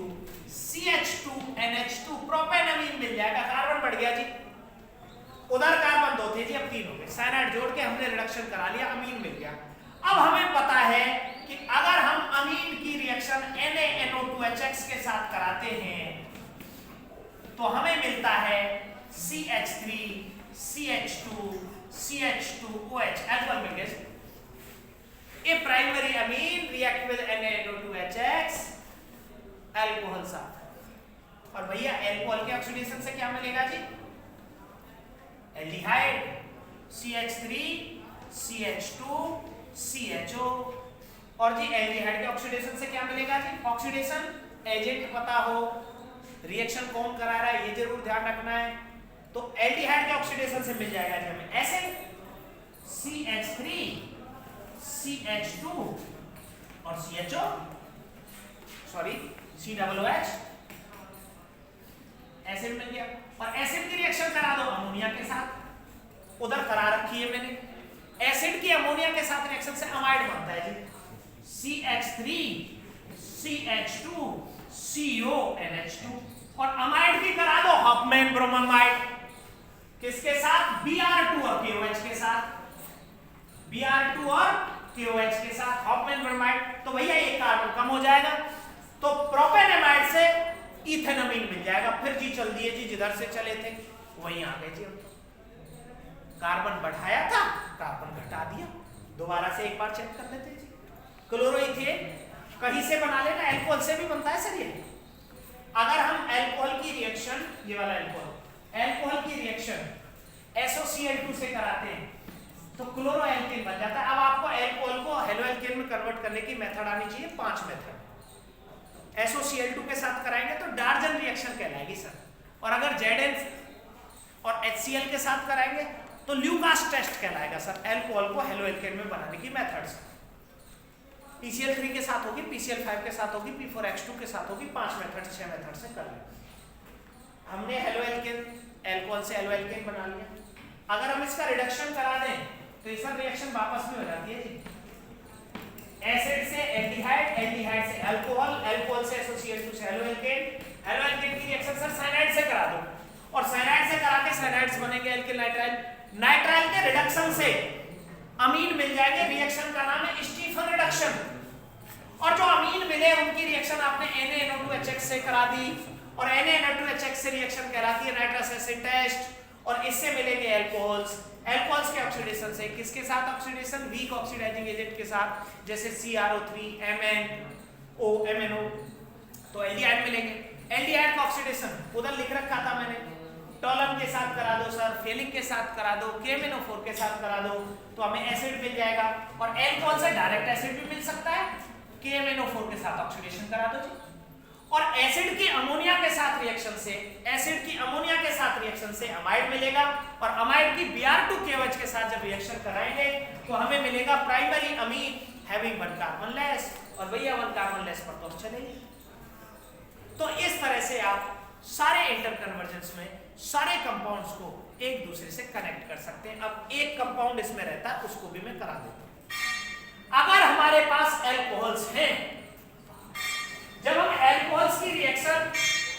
CH2 NH2 प्रोपेनअमीन मिल जाएगा। कार्बन बढ़ गया जी, उधर कार्बन 2 थे जी, अब 3 हो गए। साइनाइड जोड़ के हमने रिडक्शन करा लिया, अमीन मिल गया। अब हमें पता है कि अगर हम अमीन की रिएक्शन NaNO2HX के साथ कराते हैं तो हमें मिलता है CH3 CH2 CH2OH अल्कोहल मिल गया। A primary amine react with NaNO2HX alcohol साथ। और भैया अल्कोहल के ऑक्सीडेशन से क्या मिलेगा जी, एल्डिहाइड CH3 CH2 CHO। और जी एल्डिहाइड के ऑक्सीडेशन से क्या मिलेगा जी, ऑक्सीडेशन एजेंट पता हो, रिएक्शन कौन करा रहा है ये जरूर ध्यान रखना है। तो एल्डिहाइड के ऑक्सीडेशन से मिल जाएगा जी हमें एसिड CH3 CH2 और CHO सॉरी COOH, एसिड मिल गया। और एसिड की रिएक्शन करा दो अमोनिया के साथ, उधर करा रखी है मैंने। एसिड की अमोनिया के साथ रिएक्शन से अमाइड बनता है जी CH3 CH2 CONH2। और अमाइड की करा दो हफमैन ब्रोमामाइड, किसके साथ, Br2 और KOH के साथ, Br2 और KOH के साथ हॉफमैन ब्रोमाइड, तो भैया एक कार्बन कम हो जाएगा, तो प्रोपेनेमाइड से इथेनमीन मिल जाएगा। फिर जी चल दिए जी, जिधर से चले थे वहीं आ गए जी। कार्बन बढ़ाया था, कार्बन घटा दिया, दोबारा से एक बार चेक कर लेते जी। क्लोरोइथेन कहीं से बना लेना, अल्कोहल से भी बनता है सर ये। अगर हम अल्कोहल की रिएक्शन, ये वाला अल्कोहल की रिएक्शन SOCl2 से कराते हैं तो क्लोरोएल्केन बन जाता है। अब आपको अल्कोहल को हेलोएल्केन में कन्वर्ट करने की मेथड आनी चाहिए, 5 मेथड। SOCl2 के साथ कराएंगे तो डार्जन रिएक्शन कहलाएगी सर, और अगर ZN और HCl के साथ कराएंगे तो ल्यूकास टेस्ट कहलाएगा सर, अल्कोहल को हेलोएल्केन में बनाने की मेथड्स। PCl3 के साथ होगी, PCl5 के साथ होगी, P4H2 के साथ होगी, 5 मेथड 6 मेथड से कर लेंगे। हमने हेलोएल्केन अल्कोहल से हेलोएल्केन बना लिया। अगर हम इसका रिडक्शन करा दें तो ये सब रिएक्शन वापस भी हो जाती है जी। एसिड से एल्डिहाइड, एल्डिहाइड से अल्कोहल, अल्कोहल से SOCl2 से हेलोएल्केन, हेलोएल्केन की रिएक्शन सर साइनाइड से करा दो, और साइनाइड से करा के साइनाइड्स बनेंगे एल्किल नाइट्राइल, नाइट्राइल के रिडक्शन से अमीन मिल जाएंगे। रिएक्शन का नाम है स्टीफन रिडक्शन। और जो अमीन मिले उनकी रिएक्शन आपने NaNO2HX से करा दी, और NaNO2HX से रिएक्शन कहलाती है नाइट्रस एसिड टेस्ट, और इससे मिलेंगे अल्कोहल्स। अल्कोहल्स के ऑक्सीडेशन से किसके साथ ऑक्सीडेशन, वीक ऑक्सीडाइजिंग एजेंट के साथ, जैसे CrO3, MnO, MnO, तो एल्डिहाइड मिलेंगे। एल्डिहाइड का ऑक्सीडेशन उधर लिख रखा था मैंने, टॉलन के साथ करा दो सर, फेलिक के साथ करा दो, KMnO4 के साथ करा दो, तो हमें एसिड मिल जाएगा। और अल्कोहल से डायरेक्ट एसिड भी मिल सकता है, KMnO4 के साथ ऑक्सीडेशन करा दो जी। और एसिड की अमोनिया के साथ रिएक्शन से, एसिड की अमोनिया के साथ रिएक्शन से अमाइड मिलेगा, और अमाइड की Br2KOH के साथ जब रिएक्शन कराएंगे तो हमें मिलेगा primary amine having 1 carbon less, और भैया 1 कार्बन लेस पर तो चलेगी। तो इस तरह से आप सारे इंटरकन्वर्जेंस में सारे कंपाउंड्स को एक दूसरे से कनेक्ट कर सकते हैं। अब एक कंपाउंड इसमें रहता है, उसको भी मैं करा देता हूं। अगर हमारे पास अल्कोहल्स हैं, जब हम अल्कोहल्स की रिएक्शन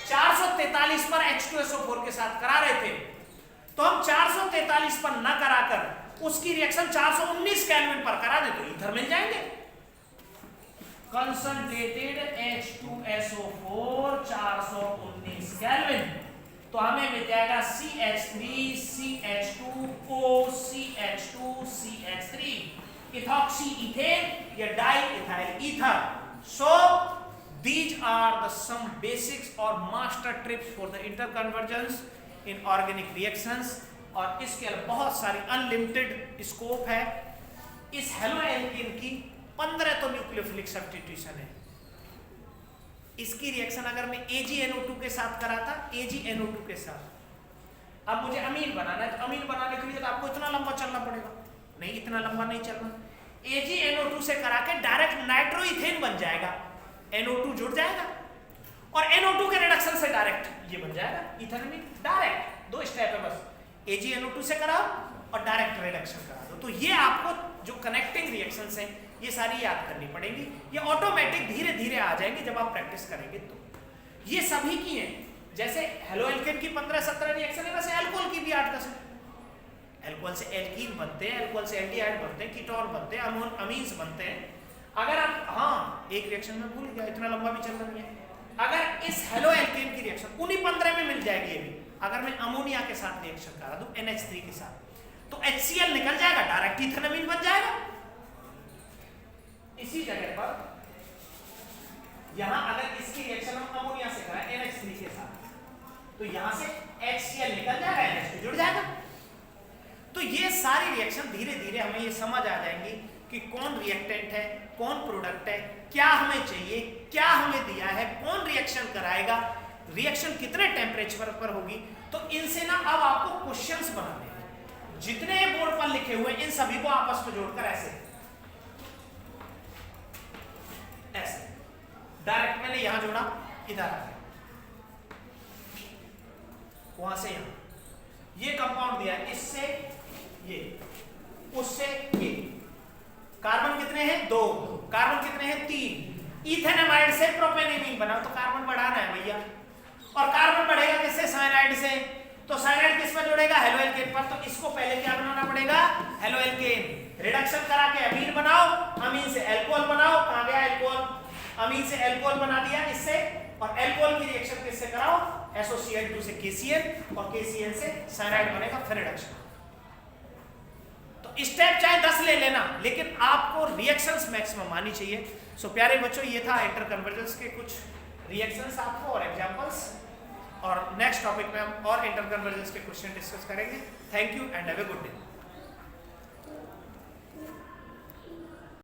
443 पर H2SO4 के साथ करा रहे थे, तो हम 443 पर न कराकर उसकी रिएक्शन 419 केल्विन पर करा दे तो ईथर मिल जाएंगे। कंसंट्रेटेड H2SO4 419 केल्विन, तो हमें मिल जाएगा CH3 CH2O CH2 CH3, ethoxy ethane या di ethyl ether. So these are the some basics or master tips for the interconvergence in organic reactions, और इसके अलावा बहुत सारी अनलिमिटेड स्कोप है। इस हेलोएल्केन की 15 तो न्यूक्लियोफिलिक सब्स्टिट्यूशन है। इसकी रिएक्शन अगर मैं AgNO2 के साथ कराता, AgNO2 के साथ, अब मुझे अमीन बनाना है, तो अमीन बनाने के लिए तो आपको इतना लंबा चलना पड़ेगा, नहीं इतना लंबा नहीं चलना। AgNO2 से करा के डायरेक्ट नाइट्रोइथेन बन जाएगा, NO2 जुड़ जाएगा, और NO2 के रिडक्शन से डायरेक्ट ये बन जाएगा इथेनॉल। डायरेक्ट 2 स्टेप है बस, AgNO2 से कराओ और डायरेक्ट रिडक्शन करा दो। तो ये आपको जो कनेक्टिंग रिएक्शंस हैं ये सारी याद करनी पड़ेंगी, ये ऑटोमेटिक धीरे धीरे आ जाएंगे जब आप प्रैक्टिस करेंगे। तो ये सभी की हैं, जैसे हेलोएल्केन की 15-17 रिएक्शन है, वैसे अल्कोहल की भी 8-10 है। अल्कोहल से एल्कीन बनते हैं, अल्कोहल से एल्डिहाइड बनते हैं, कीटोन बनते हैं, अमीन्स बनते हैं। अगर आप, हाँ एक रिएक्शन में भूल गया, इतना लंबा भी चलना नहीं है। अगर इस हेलोएल्केन की रिएक्शन उन्हीं 15 में मिल जाएगी ये भी, अगर मैं अमोनिया के साथ रिएक्शन करा दूं NH3 के साथ, तो HCl निकल जाएगा, डायरेक्ट इथेनॉल बन जाएगा। इसी जगह पर यहां अगर इसकी रिएक्शन हम अमोनिया से कराएं NH3 के साथ, तो यहां से HCl निकल जाएगा, NH2 जुड़ जाएगा। तो ये सारी रिएक्शन धीरे धीरे हमें ये समझ आ जाएंगी कि कौन रिएक्टेंट है, कौन प्रोडक्ट है, क्या हमें चाहिए, क्या हमें दिया है, कौन रिएक्शन कराएगा, रिएक्शन कितने टेम्परेचर पर होगी। तो इनसे ना अब आपको क्वेश्चंस बनाने हैं, जितने बोर्ड पर लिखे हुए इन सभी को आपस में जोड़कर ऐसे डायरेक्ट मैंने यहां जोड़ा, इधर आ गया, वहां से यहां ये कंपाउंड दिया, इससे ये, उससे ये। कार्बन कितने हैं? 2। कार्बन कितने हैं? 3। इथेनामाइड से प्रोपेनेमीन बना, तो कार्बन बढ़ाना है भैया, और कार्बन बढ़ेगा किससे? साइनाइड से। तो साइनाइड किस पर जुड़ेगा? हेलोएल्केन पर। तो इसको पहले क्या बनाना पड़ेगा? हेलोएल्केन। रिडक्शन करा के अमीन बनाओ, अमीन से एल्कोहल बनाओ, कहां गया एल्कोहल, अमीन से एल्कोहल बना दिया इससे, और एल्कोहल की रिएक्शन किससे कराओ, SOCl2 से KCl, और KCl से साइनाइड बनेगा, फिर रिडक्शन। तो स्टेप चाहे 10 ले लेना, लेकिन आपको रिएक्शंस मैक्सिमम आनी चाहिए। सो प्यारे बच्चों, ये था इंटरकन्वर्जेंस के कुछ रिएक्शंस आपको और एग्जांपल्स, और नेक्स्ट टॉपिक में हम और इंटरकन्वर्जेंस के क्वेश्चन डिस्कस करेंगे। Thank you and have a good day.